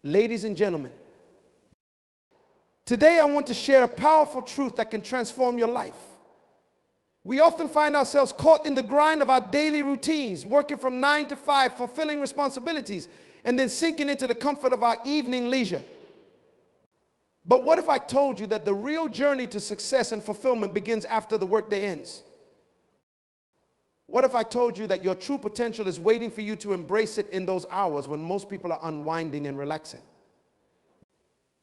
Ladies and gentlemen, today I want to share a powerful truth that can transform your life. We often find ourselves caught in the grind of our daily routines, working from 9 to 5, fulfilling responsibilities, and then sinking into the comfort of our evening leisure. But what if I told you that the real journey to success and fulfillment begins after the workday ends? What if I told you that your true potential is waiting for you to embrace it in those hours when most people are unwinding and relaxing?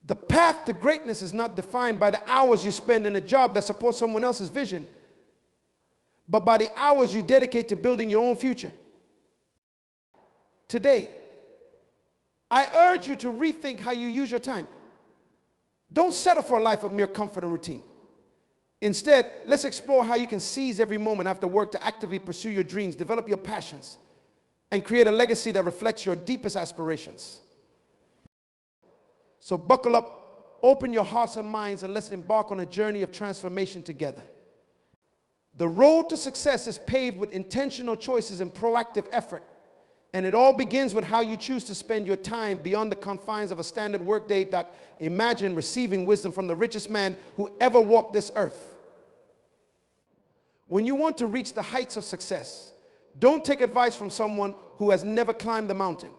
The path to greatness is not defined by the hours you spend in a job that supports someone else's vision, but by the hours you dedicate to building your own future. Today, I urge you to rethink how you use your time. Don't settle for a life of mere comfort and routine. Instead, let's explore how you can seize every moment after work to actively pursue your dreams, develop your passions, and create a legacy that reflects your deepest aspirations. So buckle up, open your hearts and minds, and let's embark on a journey of transformation together. The road to success is paved with intentional choices and proactive effort. And it all begins with how you choose to spend your time beyond the confines of a standard workday. That imagine receiving wisdom from the richest man who ever walked this earth. When you want to reach the heights of success, don't take advice from someone who has never climbed the mountain.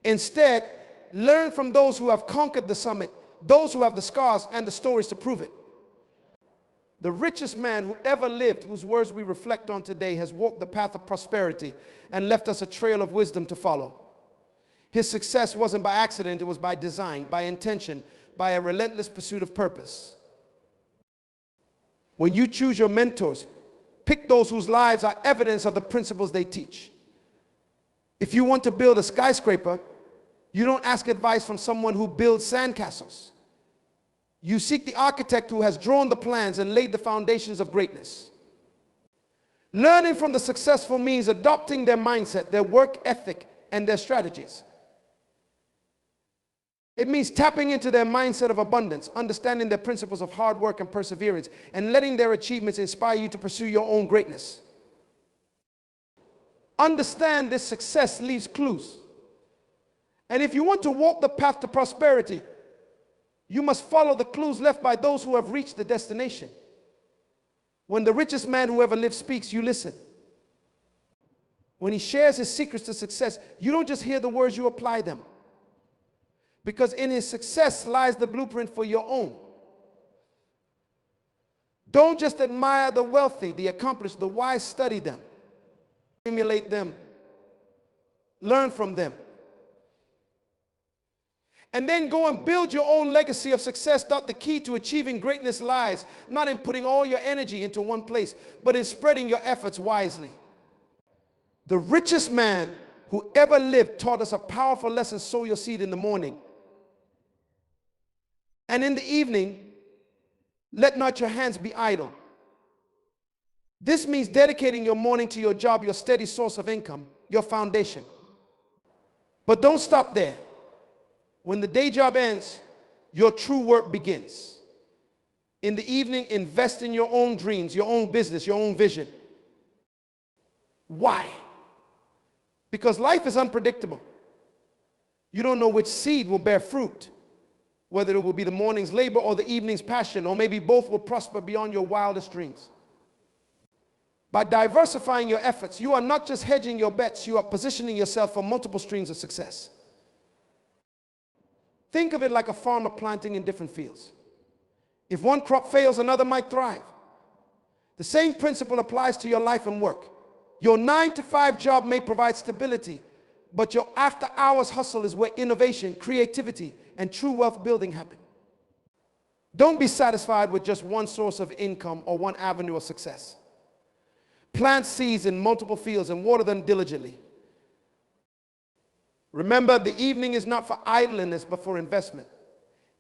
Instead, learn from those who have conquered the summit, those who have the scars and the stories to prove it. The richest man who ever lived, whose words we reflect on today, has walked the path of prosperity and left us a trail of wisdom to follow. His success wasn't by accident, it was by design, by intention, by a relentless pursuit of purpose. When you choose your mentors, pick those whose lives are evidence of the principles they teach. If you want to build a skyscraper, you don't ask advice from someone who builds sandcastles. You seek the architect who has drawn the plans and laid the foundations of greatness. Learning from the successful means adopting their mindset, their work ethic, and their strategies. It means tapping into their mindset of abundance, understanding their principles of hard work and perseverance, and letting their achievements inspire you to pursue your own greatness. Understand this success leaves clues. And if you want to walk the path to prosperity, you must follow the clues left by those who have reached the destination. When the richest man who ever lived speaks, you listen. When he shares his secrets to success, you don't just hear the words, you apply them. Because in his success lies the blueprint for your own. Don't just admire the wealthy, the accomplished, the wise. Study them, emulate them, learn from them. And then go and build your own legacy of success. The key to achieving greatness lies not in putting all your energy into one place, but in spreading your efforts wisely. The richest man who ever lived taught us a powerful lesson: sow your seed in the morning. And in the evening, let not your hands be idle. This means dedicating your morning to your job, your steady source of income, your foundation. But don't stop there. When the day job ends, your true work begins. In the evening, invest in your own dreams, your own business, your own vision. Why? Because life is unpredictable. You don't know which seed will bear fruit, whether it will be the morning's labor or the evening's passion, or maybe both will prosper beyond your wildest dreams. By diversifying your efforts, you are not just hedging your bets, you are positioning yourself for multiple streams of success. Think of it like a farmer planting in different fields. If one crop fails, another might thrive. The same principle applies to your life and work. Your 9-to-5 job may provide stability, but your after-hours hustle is where innovation, creativity, and true wealth building happen. Don't be satisfied with just one source of income or one avenue of success. Plant seeds in multiple fields and water them diligently. Remember, the evening is not for idleness, but for investment.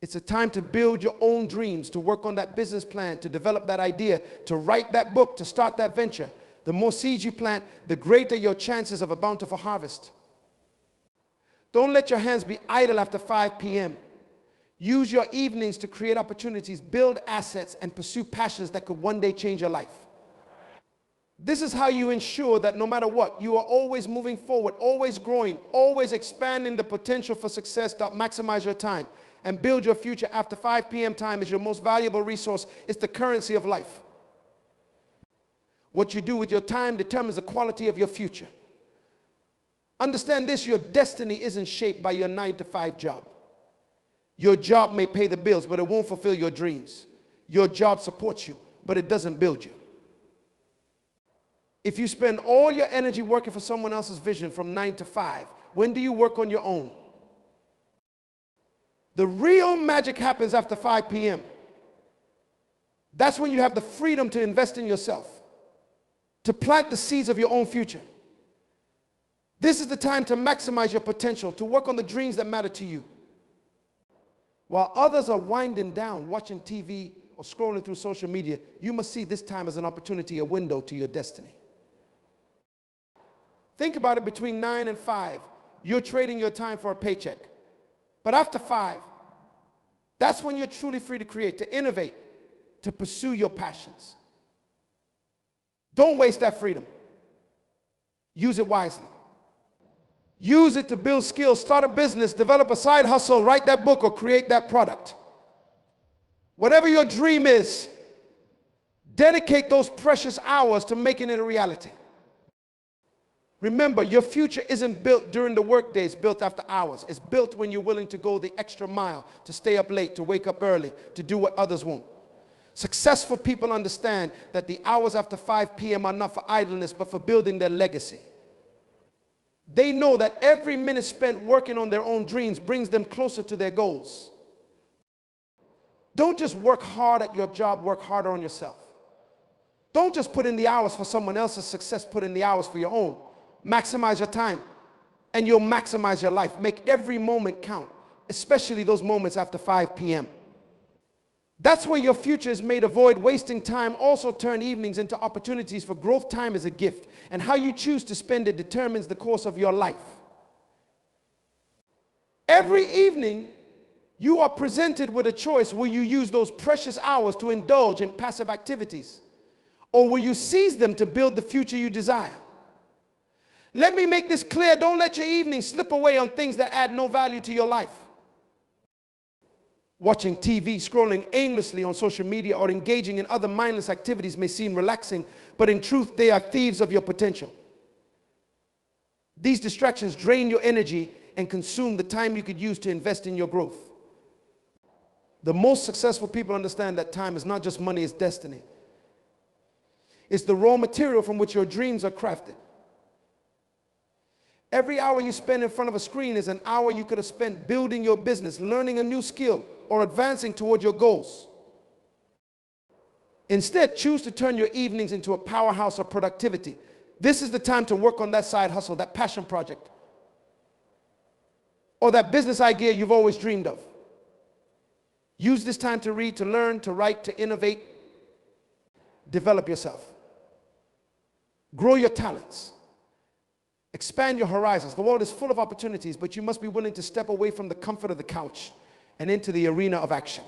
It's a time to build your own dreams, to work on that business plan, to develop that idea, to write that book, to start that venture. The more seeds you plant, the greater your chances of a bountiful harvest. Don't let your hands be idle after 5 p.m. Use your evenings to create opportunities, build assets, and pursue passions that could one day change your life. This is how you ensure that no matter what, you are always moving forward, always growing, always expanding the potential for success to maximize your time and build your future. After 5 p.m. time is your most valuable resource. It's the currency of life. What you do with your time determines the quality of your future. Understand this, your destiny isn't shaped by your 9-to-5 job. Your job may pay the bills, but it won't fulfill your dreams. Your job supports you, but it doesn't build you. If you spend all your energy working for someone else's vision from 9 to 5, when do you work on your own? The real magic happens after 5 p.m. That's when you have the freedom to invest in yourself, to plant the seeds of your own future. This is the time to maximize your potential, to work on the dreams that matter to you. While others are winding down, watching TV or scrolling through social media, you must see this time as an opportunity, a window to your destiny. Think about it, between 9 and 5, you're trading your time for a paycheck. But after 5, that's when you're truly free to create, to innovate, to pursue your passions. Don't waste that freedom. Use it wisely. Use it to build skills, start a business, develop a side hustle, write that book, or create that product. Whatever your dream is, dedicate those precious hours to making it a reality. Remember, your future isn't built during the workday, it's built after hours. It's built when you're willing to go the extra mile, to stay up late, to wake up early, to do what others won't. Successful people understand that the hours after 5 p.m. are not for idleness, but for building their legacy. They know that every minute spent working on their own dreams brings them closer to their goals. Don't just work hard at your job, work harder on yourself. Don't just put in the hours for someone else's success, put in the hours for your own. Maximize your time, and you'll maximize your life. Make every moment count, especially those moments after 5 p.m. That's where your future is made. Avoid wasting time. Also turn evenings into opportunities for growth. Time is a gift, and how you choose to spend it determines the course of your life. Every evening, you are presented with a choice. Will you use those precious hours to indulge in passive activities, or will you seize them to build the future you desire? Let me make this clear. Don't let your evening slip away on things that add no value to your life. Watching TV, scrolling aimlessly on social media, or engaging in other mindless activities may seem relaxing, but in truth, they are thieves of your potential. These distractions drain your energy and consume the time you could use to invest in your growth. The most successful people understand that time is not just money, it's destiny. It's the raw material from which your dreams are crafted. Every hour you spend in front of a screen is an hour you could have spent building your business, learning a new skill, or advancing toward your goals. Instead, choose to turn your evenings into a powerhouse of productivity. This is the time to work on that side hustle, that passion project, or that business idea you've always dreamed of. Use this time to read, to learn, to write, to innovate. Develop yourself. Grow your talents. Expand your horizons. The world is full of opportunities, but you must be willing to step away from the comfort of the couch and into the arena of action.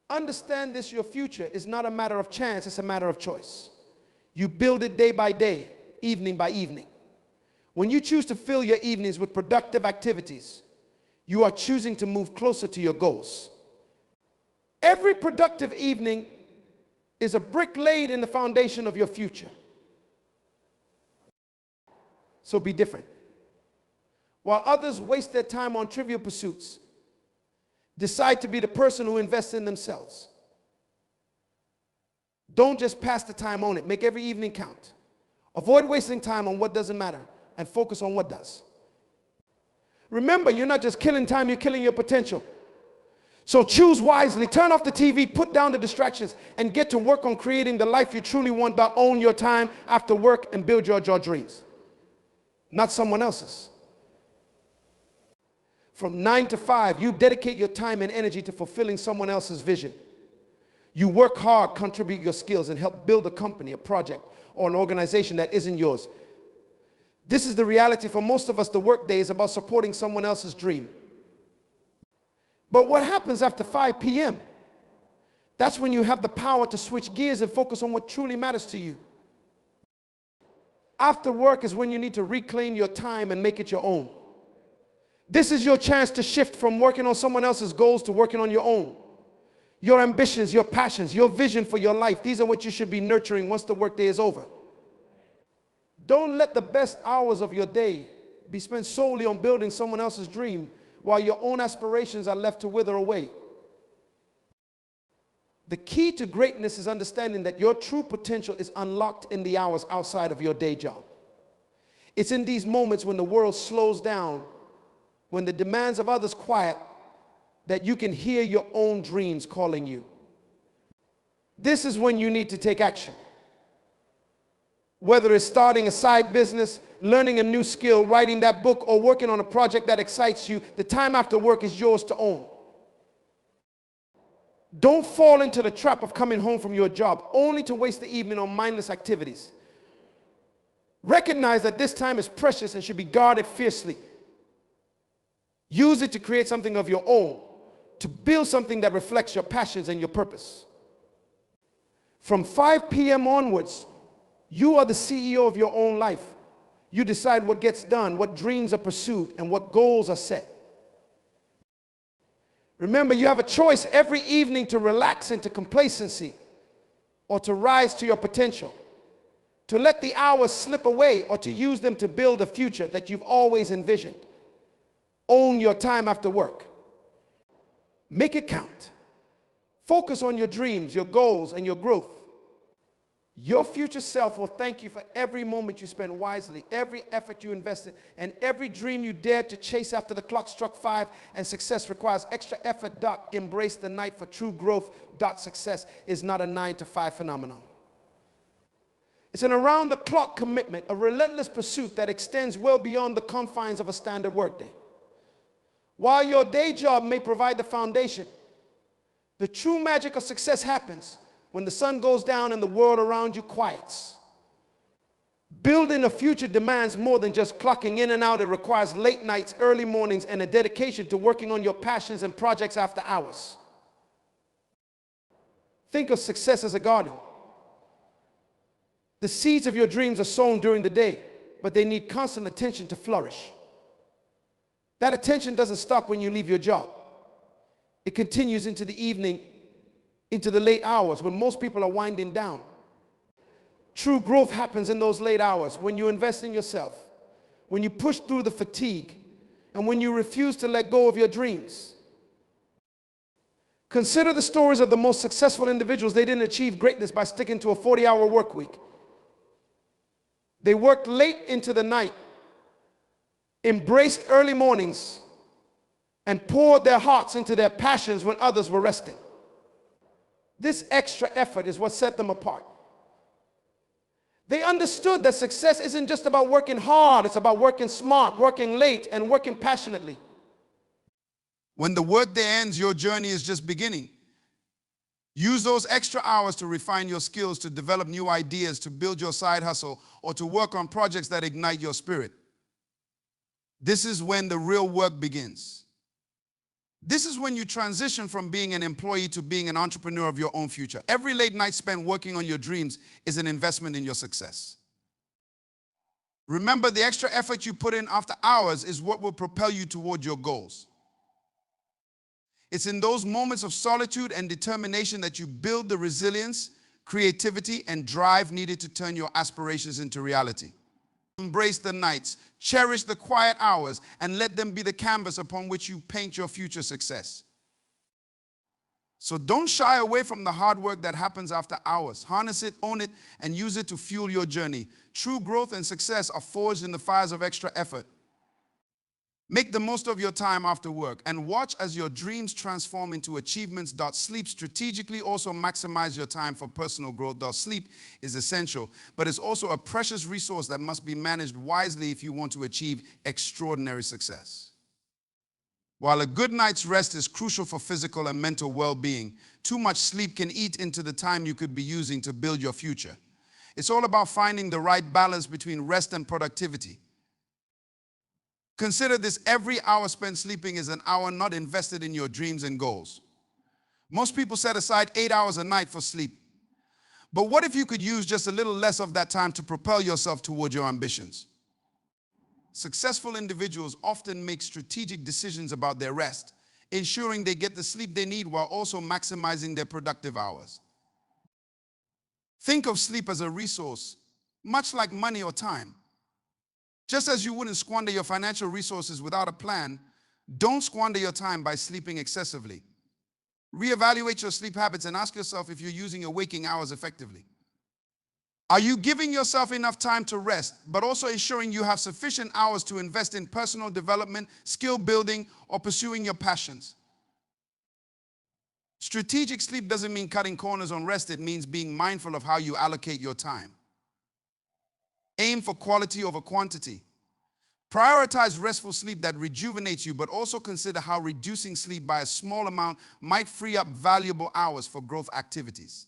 Understand this, your future is not a matter of chance, it's a matter of choice. You build it day by day, evening by evening. When you choose to fill your evenings with productive activities, you are choosing to move closer to your goals. Every productive evening is a brick laid in the foundation of your future. So be different. While others waste their time on trivial pursuits, decide to be the person who invests in themselves. Don't just pass the time on it. Make every evening count. Avoid wasting time on what doesn't matter and focus on what does. Remember, you're not just killing time, you're killing your potential. So choose wisely, turn off the TV, put down the distractions, and get to work on creating the life you truly want. Own your time after work and build your dreams, not someone else's. From 9 to 5, you dedicate your time and energy to fulfilling someone else's vision. You work hard, contribute your skills, and help build a company, a project, or an organization that isn't yours. This is the reality for most of us. The workday is about supporting someone else's dream. But what happens after 5 p.m.? That's when you have the power to switch gears and focus on what truly matters to you. After work is when you need to reclaim your time and make it your own. This is your chance to shift from working on someone else's goals to working on your own. Your ambitions, your passions, your vision for your life, these are what you should be nurturing once the workday is over. Don't let the best hours of your day be spent solely on building someone else's dream while your own aspirations are left to wither away. The key to greatness is understanding that your true potential is unlocked in the hours outside of your day job. It's in these moments when the world slows down, when the demands of others quiet, that you can hear your own dreams calling you. This is when you need to take action. Whether it's starting a side business, learning a new skill, writing that book, or working on a project that excites you, the time after work is yours to own. Don't fall into the trap of coming home from your job only to waste the evening on mindless activities. Recognize that this time is precious and should be guarded fiercely. Use it to create something of your own, to build something that reflects your passions and your purpose. From 5 p.m. onwards, you are the CEO of your own life. You decide what gets done, what dreams are pursued, and what goals are set. Remember, you have a choice every evening to relax into complacency or to rise to your potential, to let the hours slip away or to use them to build a future that you've always envisioned. Own your time after work. Make it count. Focus on your dreams, your goals, and your growth. Your future self will thank you for every moment you spent wisely, every effort you invested, and every dream you dared to chase after the clock struck 5 and success requires extra effort. Embrace the night for true growth. Success is not a 9-to-5 phenomenon. It's an around-the-clock commitment, a relentless pursuit that extends well beyond the confines of a standard workday. While your day job may provide the foundation, the true magic of success happens when the sun goes down and the world around you quiets. Building a future demands more than just clocking in and out. It requires late nights, early mornings, and a dedication to working on your passions and projects after hours. Think of success as a garden. The seeds of your dreams are sown during the day, but they need constant attention to flourish. That attention doesn't stop when you leave your job. It continues into the evening, into the late hours when most people are winding down. True growth happens in those late hours when you invest in yourself, when you push through the fatigue, and when you refuse to let go of your dreams. Consider the stories of the most successful individuals. They didn't achieve greatness by sticking to a 40-hour work week. They worked late into the night, embraced early mornings, and poured their hearts into their passions when others were resting. This extra effort is what set them apart. They understood that success isn't just about working hard, it's about working smart, working late, and working passionately. When the workday ends, your journey is just beginning. Use those extra hours to refine your skills, to develop new ideas, to build your side hustle, or to work on projects that ignite your spirit. This is when the real work begins. This is when you transition from being an employee to being an entrepreneur of your own future. Every late night spent working on your dreams is an investment in your success. Remember, the extra effort you put in after hours is what will propel you toward your goals. It's in those moments of solitude and determination that you build the resilience, creativity, and drive needed to turn your aspirations into reality. Embrace the nights, cherish the quiet hours, and let them be the canvas upon which you paint your future success. So don't shy away from the hard work that happens after hours. Harness it, own it, and use it to fuel your journey. True growth and success are forged in the fires of extra effort. Make the most of your time after work and watch as your dreams transform into achievements. Sleep strategically. Also maximize your time for personal growth. Sleep is essential, but it's also a precious resource that must be managed wisely if you want to achieve extraordinary success. While a good night's rest is crucial for physical and mental well-being, too much sleep can eat into the time you could be using to build your future. It's all about finding the right balance between rest and productivity. Consider this: every hour spent sleeping is an hour not invested in your dreams and goals. Most people set aside 8 hours a night for sleep. But what if you could use just a little less of that time to propel yourself toward your ambitions? Successful individuals often make strategic decisions about their rest, ensuring they get the sleep they need while also maximizing their productive hours. Think of sleep as a resource, much like money or time. Just as you wouldn't squander your financial resources without a plan, don't squander your time by sleeping excessively. Reevaluate your sleep habits and ask yourself if you're using your waking hours effectively. Are you giving yourself enough time to rest, but also ensuring you have sufficient hours to invest in personal development, skill building, or pursuing your passions? Strategic sleep doesn't mean cutting corners on rest. It means being mindful of how you allocate your time. Aim for quality over quantity. Prioritize restful sleep that rejuvenates you, but also consider how reducing sleep by a small amount might free up valuable hours for growth activities.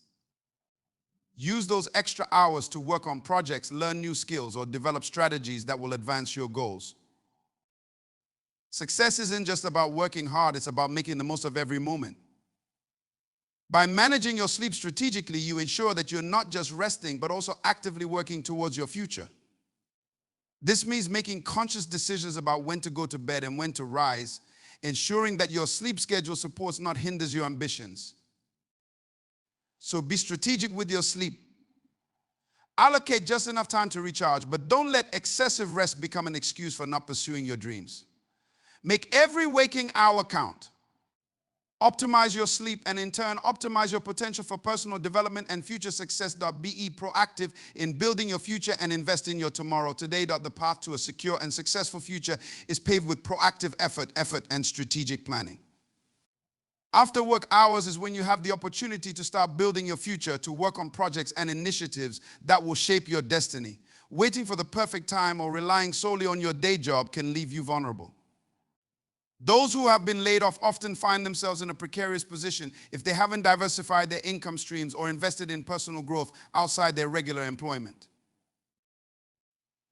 Use those extra hours to work on projects, learn new skills, or develop strategies that will advance your goals. Success isn't just about working hard, it's about making the most of every moment. By managing your sleep strategically, you ensure that you're not just resting, but also actively working towards your future. This means making conscious decisions about when to go to bed and when to rise, ensuring that your sleep schedule supports, not hinders your ambitions. So be strategic with your sleep. Allocate just enough time to recharge, but don't let excessive rest become an excuse for not pursuing your dreams. Make every waking hour count. Optimize your sleep and in turn optimize your potential for personal development and future success. Be proactive in building your future and invest in your tomorrow. Today, the path to a secure and successful future is paved with proactive effort, and strategic planning. After work hours is when you have the opportunity to start building your future, to work on projects and initiatives that will shape your destiny. Waiting for the perfect time or relying solely on your day job can leave you vulnerable. Those who have been laid off often find themselves in a precarious position if they haven't diversified their income streams or invested in personal growth outside their regular employment.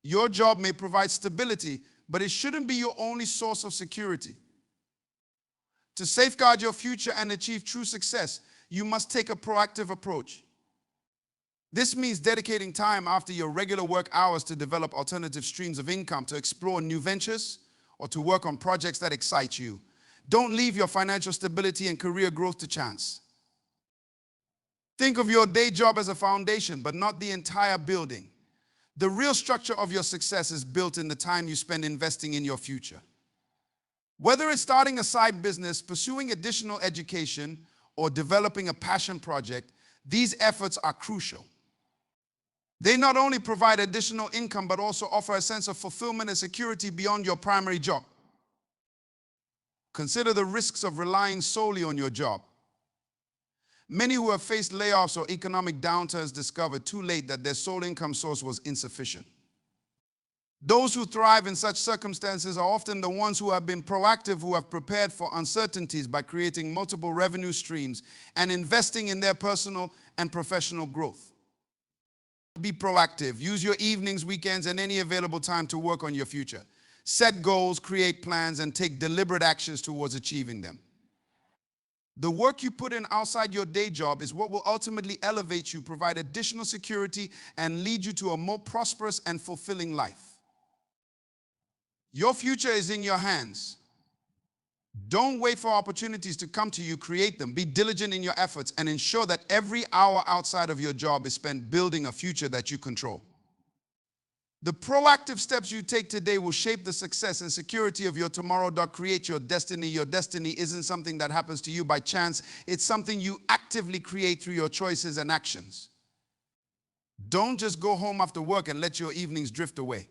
Your job may provide stability, but it shouldn't be your only source of security. To safeguard your future and achieve true success, you must take a proactive approach. This means dedicating time after your regular work hours to develop alternative streams of income, to explore new ventures, or to work on projects that excite you. Don't leave your financial stability and career growth to chance. Think of your day job as a foundation, but not the entire building. The real structure of your success is built in the time you spend investing in your future. Whether it's starting a side business, pursuing additional education, or developing a passion project, these efforts are crucial. They not only provide additional income, but also offer a sense of fulfillment and security beyond your primary job. Consider the risks of relying solely on your job. Many who have faced layoffs or economic downturns discovered too late that their sole income source was insufficient. Those who thrive in such circumstances are often the ones who have been proactive, who have prepared for uncertainties by creating multiple revenue streams and investing in their personal and professional growth. Be proactive. Use your evenings, weekends, and any available time to work on your future. Set goals, create plans, and take deliberate actions towards achieving them. The work you put in outside your day job is what will ultimately elevate you, provide additional security, and lead you to a more prosperous and fulfilling life. Your future is in your hands. Don't wait for opportunities to come to you, create them. Be diligent in your efforts and ensure that every hour outside of your job is spent building a future that you control. The proactive steps you take today will shape the success and security of your tomorrow. Create your destiny. Your destiny isn't something that happens to you by chance. It's something you actively create through your choices and actions. Don't just go home after work and let your evenings drift away.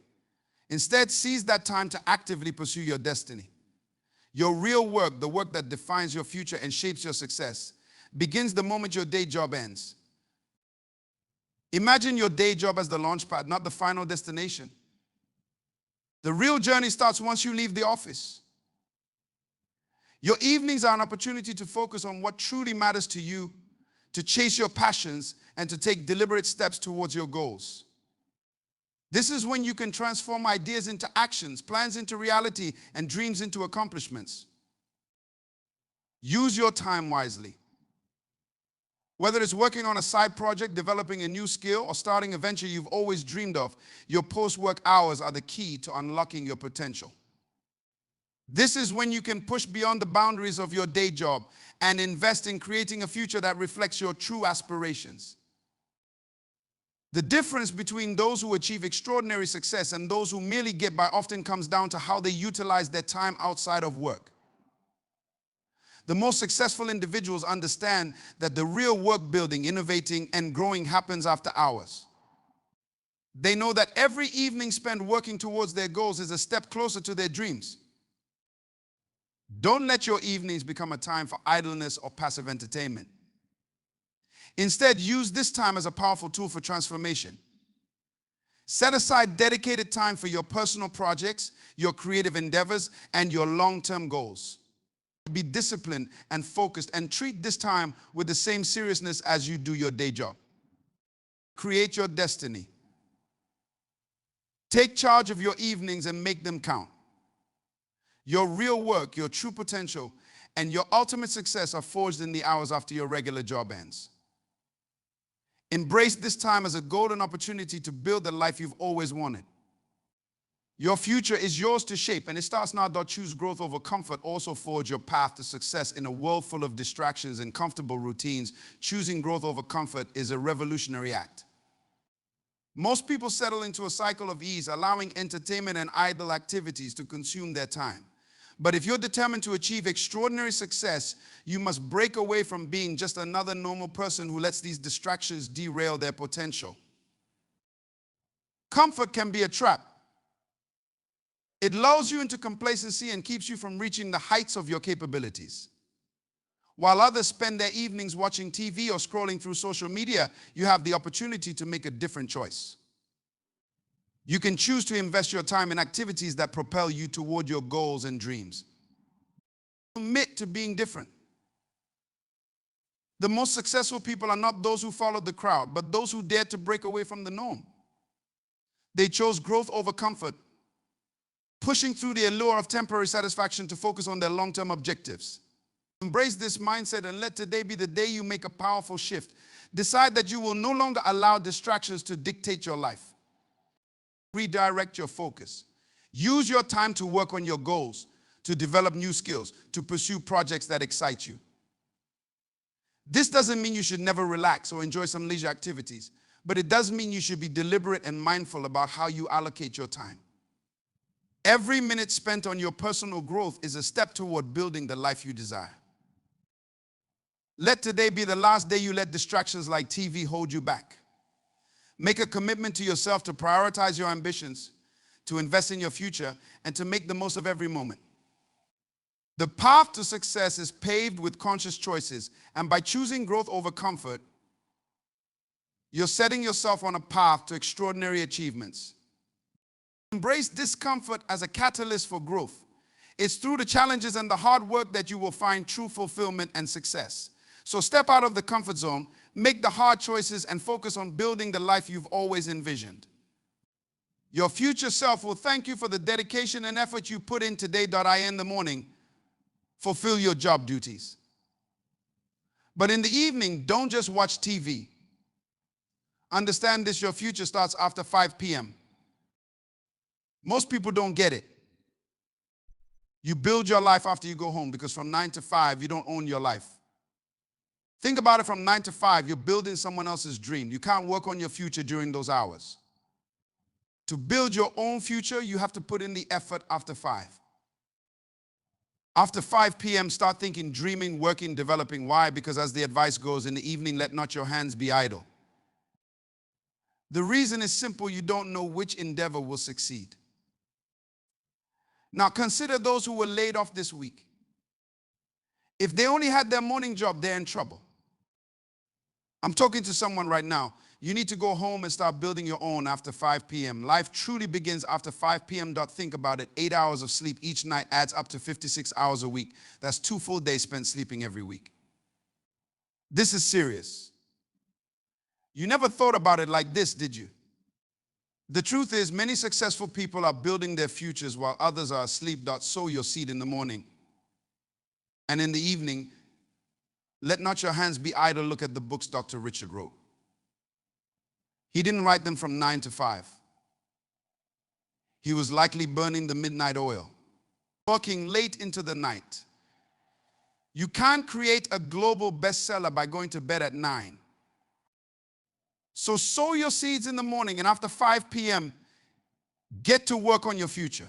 Instead, seize that time to actively pursue your destiny. Your real work, the work that defines your future and shapes your success, begins the moment your day job ends. Imagine your day job as the launch pad, not the final destination. The real journey starts once you leave the office. Your evenings are an opportunity to focus on what truly matters to you, to chase your passions, and to take deliberate steps towards your goals. This is when you can transform ideas into actions, plans into reality, and dreams into accomplishments. Use your time wisely. Whether it's working on a side project, developing a new skill, or starting a venture you've always dreamed of, your post-work hours are the key to unlocking your potential. This is when you can push beyond the boundaries of your day job and invest in creating a future that reflects your true aspirations. The difference between those who achieve extraordinary success and those who merely get by often comes down to how they utilize their time outside of work. The most successful individuals understand that the real work building, innovating, and growing happens after hours. They know that every evening spent working towards their goals is a step closer to their dreams. Don't let your evenings become a time for idleness or passive entertainment. Instead, use this time as a powerful tool for transformation. Set aside dedicated time for your personal projects, your creative endeavors, and your long-term goals. Be disciplined and focused, and treat this time with the same seriousness as you do your day job. Create your destiny. Take charge of your evenings and make them count. Your real work, your true potential, and your ultimate success are forged in the hours after your regular job ends. Embrace this time as a golden opportunity to build the life you've always wanted. Your future is yours to shape, and it starts now. Choose growth over comfort. Also forge your path to success in a world full of distractions and comfortable routines. Choosing growth over comfort is a revolutionary act. Most people settle into a cycle of ease, allowing entertainment and idle activities to consume their time. But if you're determined to achieve extraordinary success, you must break away from being just another normal person who lets these distractions derail their potential. Comfort can be a trap. It lulls you into complacency and keeps you from reaching the heights of your capabilities. While others spend their evenings watching TV or scrolling through social media, you have the opportunity to make a different choice. You can choose to invest your time in activities that propel you toward your goals and dreams. Commit to being different. The most successful people are not those who followed the crowd, but those who dared to break away from the norm. They chose growth over comfort, pushing through the allure of temporary satisfaction to focus on their long-term objectives. Embrace this mindset and let today be the day you make a powerful shift. Decide that you will no longer allow distractions to dictate your life. Redirect your focus. Use your time to work on your goals, to develop new skills, to pursue projects that excite you. This doesn't mean you should never relax or enjoy some leisure activities, but it does mean you should be deliberate and mindful about how you allocate your time. Every minute spent on your personal growth is a step toward building the life you desire. Let today be the last day you let distractions like TV hold you back. Make a commitment to yourself to prioritize your ambitions, to invest in your future, and to make the most of every moment. The path to success is paved with conscious choices, and by choosing growth over comfort, you're setting yourself on a path to extraordinary achievements. Embrace discomfort as a catalyst for growth. It's through the challenges and the hard work that you will find true fulfillment and success. So step out of the comfort zone, make the hard choices, and focus on building the life you've always envisioned. Your future self will thank you for the dedication and effort you put in today. In the morning, fulfill your job duties. But in the evening, don't just watch TV. Understand this, your future starts after 5 p.m. Most people don't get it. You build your life after you go home, because from 9 to 5, you don't own your life. Think about it, from 9 to 5, you're building someone else's dream. You can't work on your future during those hours. To build your own future, you have to put in the effort after 5. After 5 p.m., start thinking, dreaming, working, developing. Why? Because as the advice goes, in the evening, let not your hands be idle. The reason is simple: you don't know which endeavor will succeed. Now consider those who were laid off this week. If they only had their morning job, they're in trouble. I'm talking to someone right now. You need to go home and start building your own after 5 p.m. Life truly begins after 5 p.m. Think about it. 8 hours of sleep each night adds up to 56 hours a week. That's 2 full days spent sleeping every week. This is serious. You never thought about it like this, did you? The truth is, many successful people are building their futures while others are asleep. Sow your seed in the morning. And in the evening, Let not your hands be idle. Look at the books Dr. Richard wrote. He didn't write them from 9 to 5. He was likely burning the midnight oil, working late into the night. You can't create a global bestseller by going to bed at 9. So sow your seeds in the morning, and after 5 p.m., get to work on your future.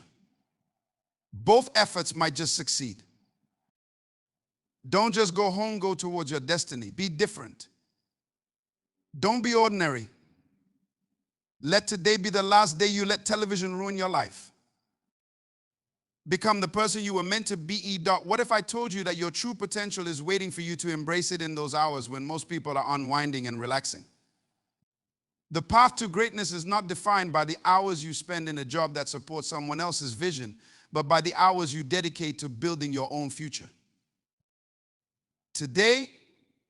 Both efforts might just succeed. Don't just go home, go towards your destiny. Be different. Don't be ordinary. Let today be the last day you let television ruin your life. Become the person you were meant to be. What if I told you that your true potential is waiting for you to embrace it in those hours when most people are unwinding and relaxing? The path to greatness is not defined by the hours you spend in a job that supports someone else's vision, but by the hours you dedicate to building your own future. Today,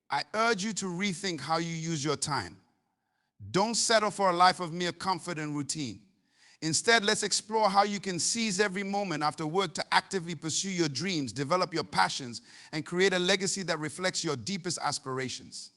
I urge you to rethink how you use your time. Don't settle for a life of mere comfort and routine. Instead, let's explore how you can seize every moment after work to actively pursue your dreams, develop your passions, and create a legacy that reflects your deepest aspirations.